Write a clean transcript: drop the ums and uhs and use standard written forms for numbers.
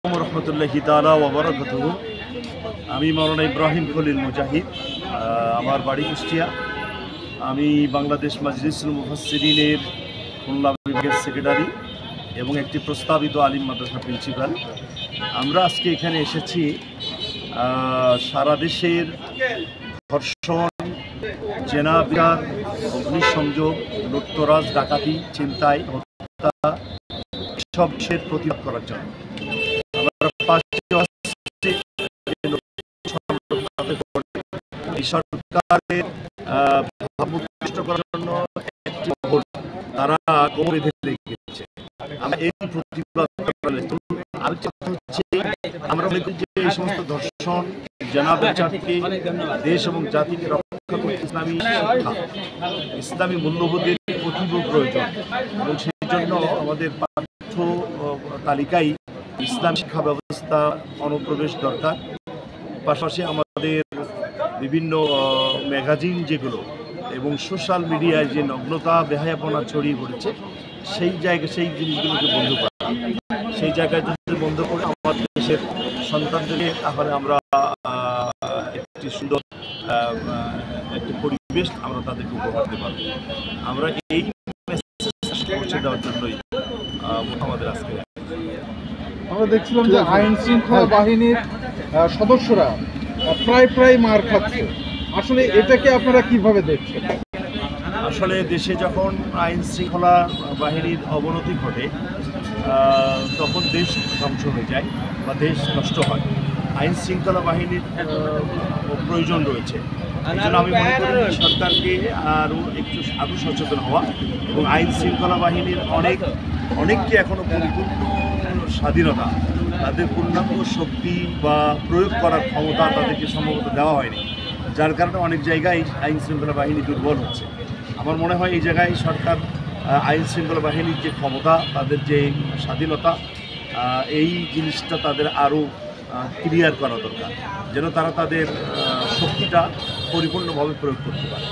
রহমতুল্লাহি তাআলা ওয়া বারাকাতুহু। আমি মাওলানা ইব্রাহিম খলিল মুজাহিদ। আমার বাড়ি কুষ্টিয়া। আমি বাংলাদেশ মাজলিসুল মুফাসসিরিনের খুলনা বিভাগের সেক্রেটারি এবং একটি প্রস্তাবিত আলিম মাদ্রাসা প্রিন্সিপাল। আমরা আজকে এখানে এসেছি সারা দেশের ধর্ষণ, জেনাবিচার, অগ্নিসংযোগ, লুটতরাজ, ডাকাতি, ছিনতাই, হত্যা সব বিষয়ের প্রতিবাদ করার জন্য। সরকারের ভাবমুক্ত করার জন্য একটি মহল তারা কোমর বেঁধে রেখেছে। আমরা এই প্রতিবাদ আমরা মনে করি যে এই সমস্ত ধর্ষণ, জেনাবেচারকে দেশ এবং জাতিকে রক্ষা করতে ইসলামী মূল্যবোধের অতীব প্রয়োজন এবং সেই জন্য আমাদের পাঠ্য তালিকায় ইসলাম শিক্ষা ব্যবস্থা অনুপ্রবেশ দরকার। পাশাপাশি আমাদের বিভিন্ন ম্যাগাজিন যেগুলো এবং সোশ্যাল মিডিয়ায় যে নগ্নতা বেহায়াপনা ছড়িয়ে পড়েছে সেই জিনিসগুলোকে বন্ধ করা, সেই জায়গায় যদি বন্ধ করে আমাদের দেশের সন্তানদেরকে তাহলে আমরা একটি সুন্দর একটি পরিবেশ আমরা তাদেরকে উপহার দিতে পারব। আমরা এই মেসেজ পৌঁছে দেওয়ার জন্যই আমাদের আজকে আমরা দেখছিলাম যে আইন শৃঙ্খলা বাহিনীর সদস্যরা প্রায় মার খাচ্ছে। আসলে এটাকে আপনারা কিভাবে দেখছেন? আসলে দেশে যখন আইন শৃঙ্খলা বাহিনীর অবনতি ঘটে তখন দেশ ধ্বংস হয়ে যায় বা দেশ নষ্ট হয়। আইন শৃঙ্খলা বাহিনীর প্রয়োজন রয়েছে। এই জন্য আমি মনে করি সরকারকে আরও সচেতন হওয়া এবং আইন শৃঙ্খলা বাহিনীর অনেককে এখনও পরিপূর্ণ স্বাধীনতা, তাদের পূর্ণাঙ্গ শক্তি বা প্রয়োগ করার ক্ষমতা তাদেরকে সম্ভবত দেওয়া হয়নি, যার কারণে অনেক জায়গায় আইন শৃঙ্খলা বাহিনী দুর্বল হচ্ছে। আমার মনে হয় এই জায়গায় সরকার আইন শৃঙ্খলা বাহিনীর যে ক্ষমতা, তাদের যে স্বাধীনতা, এই জিনিসটা তাদের আরও ক্লিয়ার করা দরকার, যেন তারা তাদের শক্তিটা পরিপূর্ণভাবে প্রয়োগ করতে পারে।